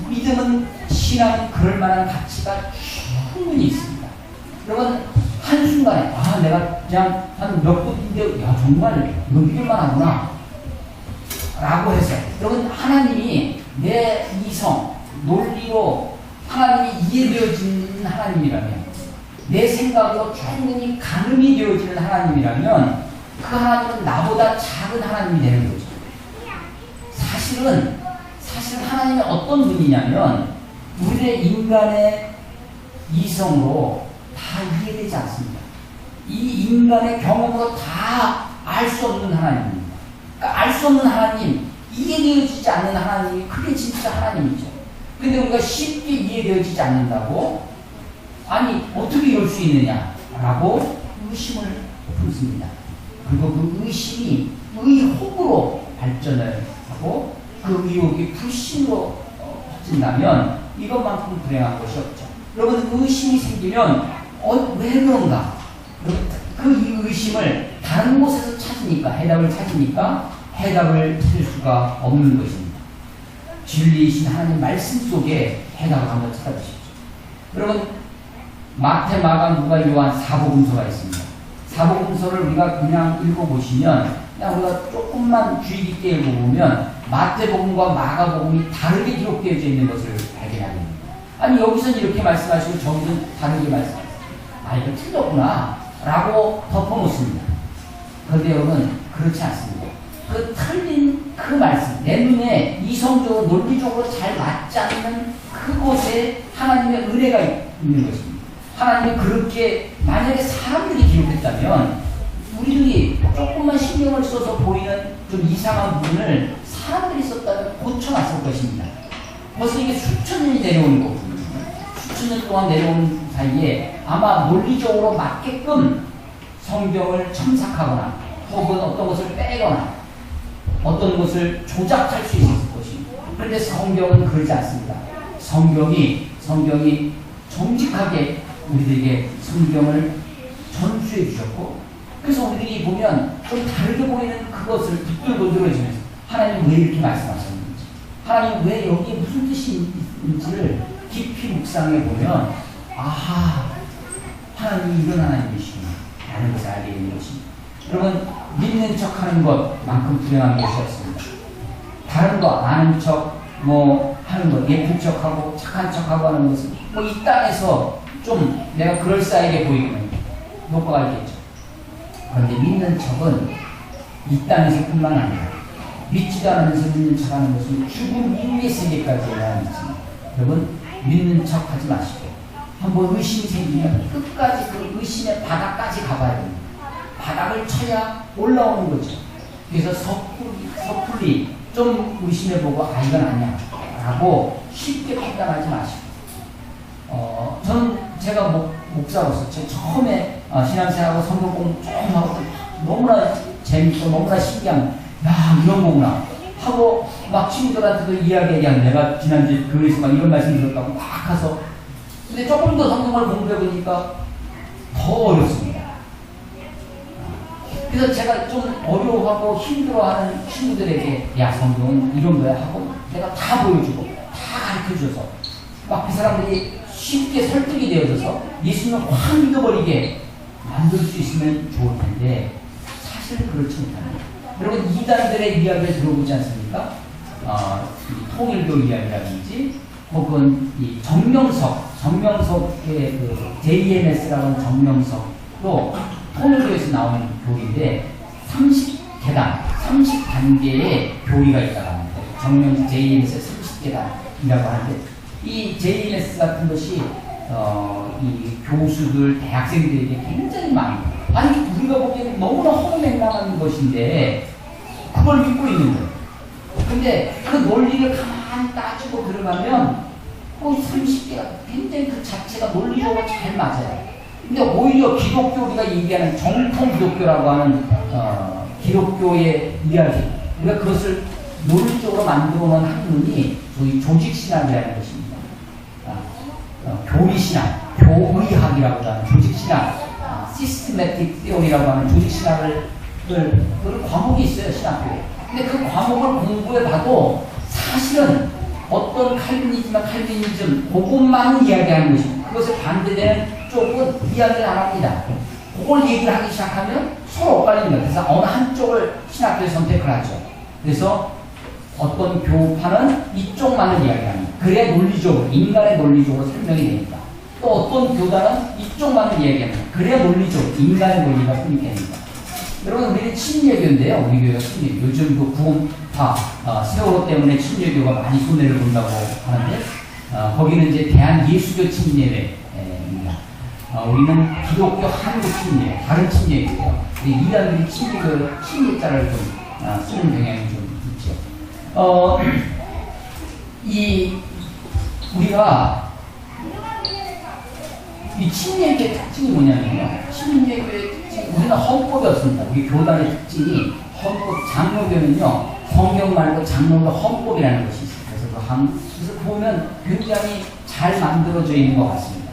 믿음은 신앙은 그럴 만한 가치가 충분히 있습니다. 여러분 한순간에 내가 그냥 한 몇 분인데 정말 이거 믿을만하구나 라고 해서 여러분 하나님이 내 이성, 논리로 하나님이 이해되어지는 하나님이라면 내 생각으로 충분히 가늠이 되어지는 하나님이라면 그 하나님은 나보다 작은 하나님이 되는 거죠. 사실은 하나님이 어떤 분이냐면 우리의 인간의 이성으로 다 이해되지 않습니다. 이 인간의 경험으로 다 알 수 없는 하나님입니다. 그러니까 알 수 없는 하나님, 이해되어지지 않는 하나님이 그게 진짜 하나님이죠. 근데 우리가 쉽게 이해되어지지 않는다고 아니 어떻게 이럴 수 있느냐라고 의심을 품습니다. 그리고 그 의심이 의혹으로 발전을 하고 그 의혹이 불신으로 퍼진다면 이것만큼 불행한 것이 없죠. 여러분 의심이 생기면 왜 그런가? 그 의심을 다른 곳에서 해답을 찾으니까 해답을 찾을 수가 없는 것입니다. 진리이신 하나님 말씀 속에 해답을 한번 찾아보십시오. 여러분 마태, 마가, 누가, 요한 사복음서가 있습니다. 사복음서를 우리가 그냥 읽어보시면 그냥 우리가 조금만 주의 깊게 읽어보면 마태복음과 마가복음이 다르게 기록되어져 있는 것을 발견하게 됩니다. 아니 여기서는 이렇게 말씀하시고 저기서는 다르게 말씀하세요. 이거 틀렸구나 라고 덮어놓습니다. 그런데 여러분 그렇지 않습니다. 그 틀린 그 말씀, 내 눈에 이성적으로 논리적으로 잘 맞지 않는 그곳에 하나님의 은혜가 있는 것입니다. 하나님이 그렇게 만약에 사람들이 기록했다면 우리들이 조금만 신경을 써서 보이는 좀 이상한 부분을 사람들이 썼다면 고쳐놨을 것입니다. 벌써 이게 수천 년이 내려오는 거거든요. 수천 년 동안 내려온 사이에 아마 논리적으로 맞게끔 성경을 첨삭하거나 혹은 어떤 것을 빼거나 어떤 것을 조작할 수 있을 것입니다. 그런데 성경은 그러지 않습니다. 성경이 정직하게 우리들에게 성경을 전수해 주셨고 그래서 우리들이 보면 좀 다르게 보이는 그것을 붙들고 들어주면서 하나님 왜 이렇게 말씀하셨는지 하나님 왜 여기에 무슨 뜻이 있는지를 깊이 묵상해 보면 하나님이 이런 하나님이시구나 라는 것을 알게 되는 것입니다. 여러분 믿는 척하는 것만큼 불행한 것이 없습니다. 다른 거 아는 척 하는 것 예쁜 척하고 착한 척하고 하는 것은 이 땅에서 좀 내가 그럴싸하게 보이면 효과가 있겠죠. 그런데 믿는 척은 이 땅에서뿐만 아니라 믿지도 않으면서 믿는 척하는 것은 죽음 이후의 세계까지 해당합니다. 여러분 믿는 척하지 마시고 한번 의심이 생기면 끝까지 그 의심의 바닥까지 가봐야 됩니다. 바닥을 쳐야 올라오는 거죠. 그래서 섣불리 좀 의심해보고 아 이건 아니야 라고 쉽게 판단하지 마시고 저는 제가 목사로서 제 처음에 신앙생활하고 성경 공부 좀 하고 너무나 재밌고 너무나 신기한 야 이런 거구나 하고 막 친구들한테도 이야기하는 내가 지난주에 교회에서 막 이런 말씀 들었다고 막 가서 근데 조금 더 성경을 공부해보니까 더 어렵습니다. 그래서 제가 좀 어려워하고 힘들어하는 친구들에게 야 성경은 이런 거야 하고 내가 다 보여주고 다 가르쳐줘서 막 그 사람들이 쉽게 설득이 되어져서 예수님을 확 믿어버리게 만들 수 있으면 좋을 텐데 사실은 그렇지 못합니다. 여러분 이단들의 이야기를 들어보지 않습니까? 통일교 이야기라든지 혹은 이 정명석의 그 JMS라는 정명석도 통일교에서 나오는 교리인데 30계단, 30단계의 교리가 있다고 합니다. 정명 JMS의 30계단이라고 하는데 이 JMS 같은 것이 이 교수들, 대학생들에게 굉장히 많이 아니 우리가 보기에는 너무나 허무맹랑한 것인데 그걸 믿고 있는 거예요. 근데 그 논리를 가만히 따지고 들어가면 30개가 굉장히 그 자체가 논리적으로 잘 맞아요. 근데 오히려 기독교 우리가 얘기하는 정통 기독교라고 하는 기독교의 이야기 우리가 그것을 논리적으로 만들어 놓은 학문이 소위 조직신학이라는 것입니다. 교리신학, 교의학이라고 하는 조직신학, 시스테매틱 티오리라고 하는 조직신학을 그 과목이 있어요 신학교에. 근데 그 과목을 공부해봐도 사실은 어떤 칼빈이즘 그것만 이야기하는 것입니다. 그것에 반대되는 쪽은 이야기를 안 합니다. 그걸 얘기를 하기 시작하면 서로 엇갈립니다. 그래서 어느 한쪽을 신학교에 선택을 하죠. 그래서 어떤 교파는 이쪽만을 이야기합니다. 그래야 논리적으로, 인간의 논리적으로 설명이 됩니다. 또 어떤 교단은 이쪽만을 이야기합니다. 그래야 논리적으로, 인간의 논리가 설명이 됩니다. 여러분, 우리는 친례교인데요. 우리 교회가 친례교. 요즘 그 구원파, 세월호 때문에 친례교가 많이 손해를 본다고 하는데, 거기는 이제 대한예수교 친례회입니다. 우리는 기독교 한국 친례, 다른 친례교예요. 이단들이 친례자를 좀 쓰는 경향이 좀 있죠. 우리가 이 친례교의 특징이 뭐냐면요. 친례교의 특징, 우리는 헌법이 없습니다. 우리 교단의 특징이 장로교는요, 성경 말고 장로교 헌법이라는 것이 있어요. 그래서 보면 굉장히 잘 만들어져 있는 것 같습니다.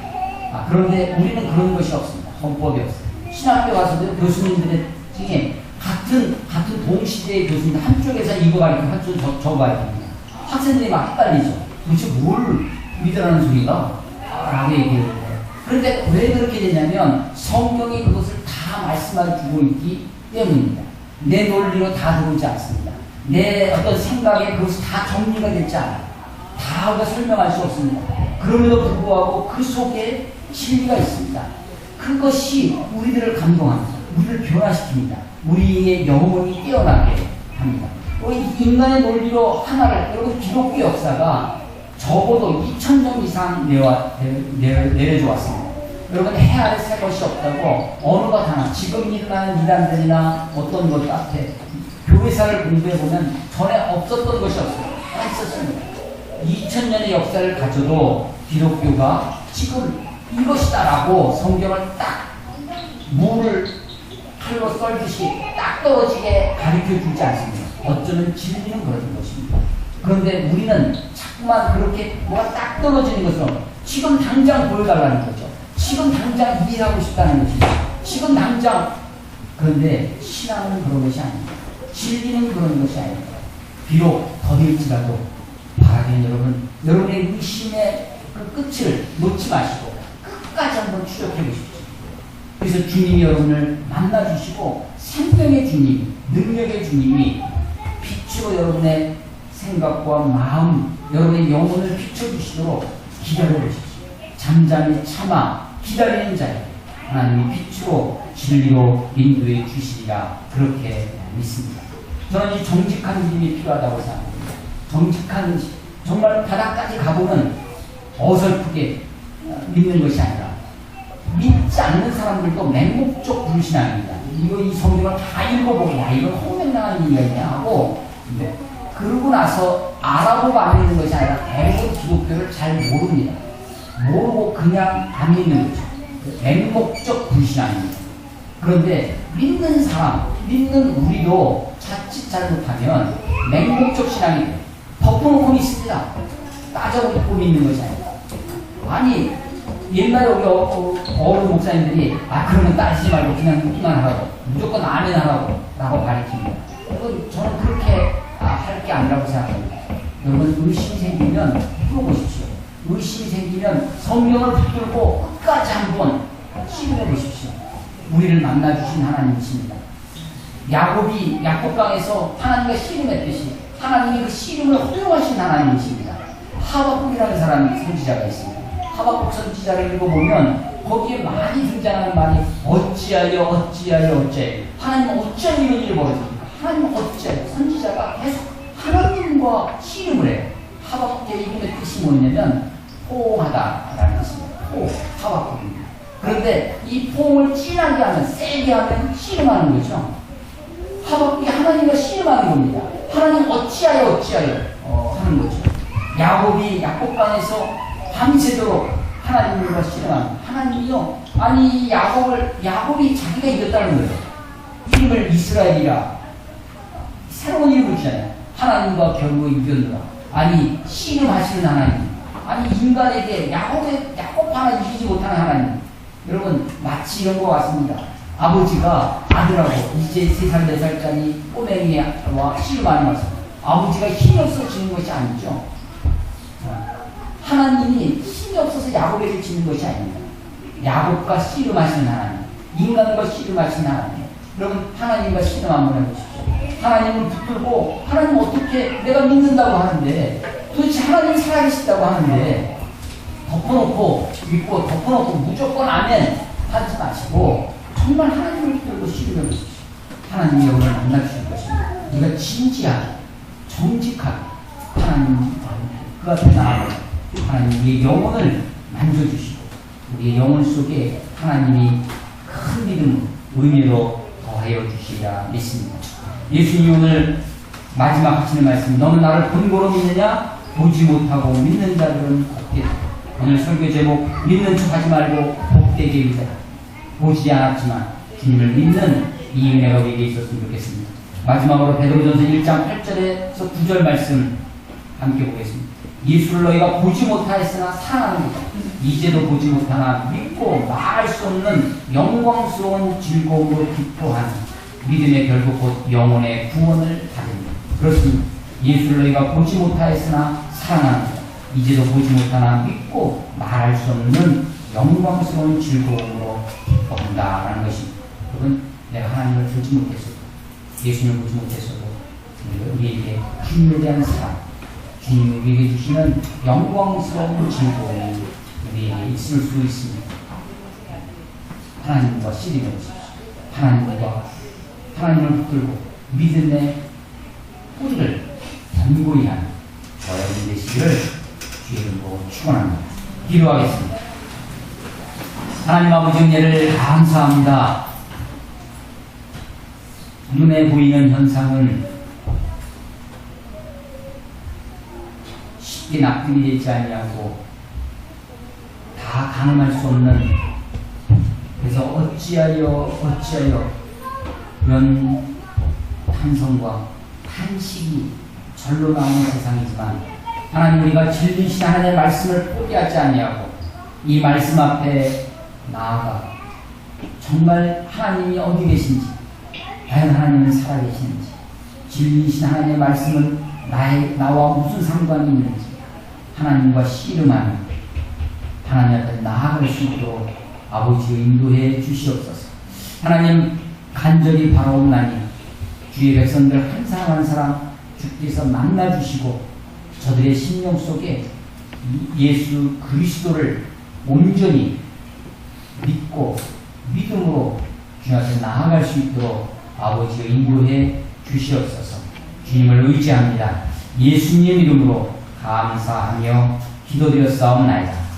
그런데 우리는 그런 것이 없습니다. 헌법이 없어요. 신학교 가서도 교수님들의 특징이 같은 동시대의 교수님들 한쪽에서 이거 가르치고 한쪽에서 저거 가르칩니다. 학생들이 막 헷갈리죠. 도대체 뭘 믿으라는 소리가? 라고 얘기를 해요. 그런데 왜 그렇게 되냐면 성경이 그것을 다 말씀해주고 있기 때문입니다. 내 논리로 다 들어오지 않습니다. 내 어떤 생각에 그것이 다 정리가 되지 않아요. 다 우리가 설명할 수 없습니다. 그럼에도 불구하고 그 속에 진리가 있습니다. 그것이 우리들을 감동합니다. 우리를 변화시킵니다. 우리의 영혼이 깨어나게 합니다. 인간의 논리로 하나를, 여러분 기독교 역사가 적어도 2000년 이상 내려져 왔습니다. 여러분 해 아래 새 것이 없다고 어느 것 하나, 지금 일어나는 이단들이나 어떤 것 앞에 교회사를 공부해보면 전에 없었던 것이 없어요. 다 있었습니다. 2000년의 역사를 가져도 기독교가 지금 이것이다라고 성경을 딱 물을 칼로 썰듯이 딱 떨어지게 가르쳐주지 않습니다. 어쩌면 진리는 그런 것입니다. 그런데 우리는 자꾸만 그렇게 뭐가 딱 떨어지는 것으로 지금 당장 보여달라는 거죠. 지금 당장 일하고 싶다는 것입니다. 지금 당장. 그런데 신앙은 그런 것이 아닙니다. 진리는 그런 것이 아닙니다. 비록 더딜지라도 바라기는 여러분의 의심의 그 끝을 놓지 마시고 끝까지 한번 추적해 보십시오. 그래서 주님이 여러분을 만나주시고 생명의 주님, 능력의 주님이 빛으로 여러분의 생각과 마음, 여러분의 영혼을 비춰주시도록 기다려 보십시오. 잠잠히 참아 기다리는 자에게 하나님이 빛으로 진리로 인도해 주시리라 그렇게 믿습니다. 저는 이 정직한 믿음이 필요하다고 생각합니다. 정직한, 정말 바닥까지 가보면 어설프게 믿는 것이 아니라 믿지 않는 사람들도 맹목적 불신앙입니다. 이거 이 성경을 다 읽어보고 야 이건 홍명당한 얘기가 있냐 하고 그러고 나서 알아보고 안 믿는 것이 아니라 대부분 기독교를 잘 모릅니다. 모르고 그냥 안 믿는 거죠. 맹목적 불신앙입니다. 그런데 믿는 사람, 믿는 우리도 자칫 잘못하면 맹목적 신앙이 돼요. 덮어놓고 믿습니다. 따져보고 믿는 것이 아니라. 아니 옛날에 우리 어른 목사님들이 그러면 따지지 말고 그냥 믿기만 하라고 무조건 아멘 하라고 라고 가르칩니다. 저는 그렇게 할 게 아니라고 생각합니다. 여러분 의심이 생기면 풀어보십시오. 의심이 생기면 성경을 붙들고 끝까지 한번 시도해 보십시오. 우리를 만나주신 하나님이십니다. 야곱이 약속강에서 하나님과 씨름했듯이 하나님이 그 씨름을 허용하신 하나님이십니다. 하박국이라는 사람이 선지자가 있습니다. 하박국 선지자를 읽어보면 거기에 많이 등장하는 말이 어찌하여 하나님 어찌하여 이런 일이 벌어집니까? 하나님 어찌하여 선지자가 계속 하나님과 씨름을 해요. 하박국의 이름의 뜻이 뭐냐면 포옹하다라는 뜻입니다. 하박국입니다. 그런데 이 포옹을 진하게 하면 세게 하면 씨름하는 거죠. 하박국이 하나님과 씨름하는 겁니다. 하나님 어찌하여 하는 거죠. 야곱이 약속강에서 밤새도록 하나님과 씨름합니다. 하나님이요. 아니 야곱이 자기가 이겼다는 거예요. 이름을 이스라엘이라 새로운 이름을 주잖아요. 하나님과 겨루 이겼노라. 아니 씨름하시는 하나님. 아니 인간에게 야곱 하나 이기지 못하는 하나님. 여러분 마치 이런 거 같습니다. 아버지가 아들하고 이제 3살 4살짜리 꼬맹이와 씨름하는 것은 아버지가 힘이 없어지는 것이 아니죠. 하나님이 힘이 없어서 야곱에게 지는 것이 아닙니다. 야곱과 씨름하시는 하나님, 인간과 씨름하시는 하나님. 여러분 하나님과 씨름 한번 해보십시오. 하나님을 붙들고 하나님 어떻게 내가 믿는다고 하는데 도대체 하나님 살아계시다고 하는데 덮어놓고 믿고 덮어놓고 무조건 아멘 하지 마시고 정말 하나님을 붙들고 씨름해 보십시오. 하나님이 여러분을 만나주실 것입니다. 우리가 진지하게 정직하게 하나님 그 앞에 나아가 하나님 우리의 영혼을 만져주시고 우리의 영혼 속에 하나님이 큰 믿음 의미로 더하여 주시리라 믿습니다. 예수님이 오늘 마지막 하시는 말씀 너는 나를 본고로 믿느냐? 보지 못하고 믿는 자들은 복되다. 오늘 설교 제목 믿는 척 하지 말고 복되게 믿어라. 보지 않았지만 주님을 믿는 이 은혜가 우리에게 있었으면 좋겠습니다. 마지막으로 베드로전서 1장 8절에서 9절 말씀 함께 보겠습니다. 예수를 너희가 보지 못하였으나 사랑하는 것 이제도 보지 못하나 믿고 말할 수 없는 영광스러운 즐거움으로 기뻐하는 믿음의 결국 곧 영혼의 구원을 받습니다. 그렇습니다. 예수를 너희가 보지 못하였으나 사랑하는 것 이제도 보지 못하나 믿고 말할 수 없는 영광스러운 즐거움으로 기뻐한다라는 것입니다. 여러분 내가 하나님을 보지 못했어도 예수님을 보지 못했어도 우리에게 주님에 대한 사랑 주님이 우리에게 주시는 영광스러운 즐거움이 우리에게 있을 수 있습니다. 하나님과 씨름해 보십시오. 하나님을 붙들고 믿음의 뿌리를 견고히 하는 여러분 되시기를 주의 이름으로 축원합니다. 기도하겠습니다. 하나님 아버지 은혜를 감사합니다. 눈에 보이는 현상은 쉽게 납득이 되지 아니하고 다 가늠할 수 없는 그래서 어찌하여 그런 탄성과 탄식이 절로 나오는 세상이지만 하나님 우리가 진리신 하나님의 말씀을 포기하지 아니하고 이 말씀 앞에 나아가 정말 하나님이 어디 계신지 과연 하나님은 살아계시는지 진리신 하나님의 말씀은 나와 무슨 상관이 있는지 하나님과 씨름하는 하나님 앞에 나아갈 수 있도록 아버지의 인도해 주시옵소서. 하나님 간절히 바라옵나니 주의 백성들 한 사람 한 사람 주께서 만나주시고 저들의 심령 속에 예수 그리스도를 온전히 믿고 믿음으로 주님 앞에 나아갈 수 있도록 아버지여 인도해 주시옵소서. 주님을 의지합니다. 예수님 이름으로 감사하며 기도드렸사옵나이다.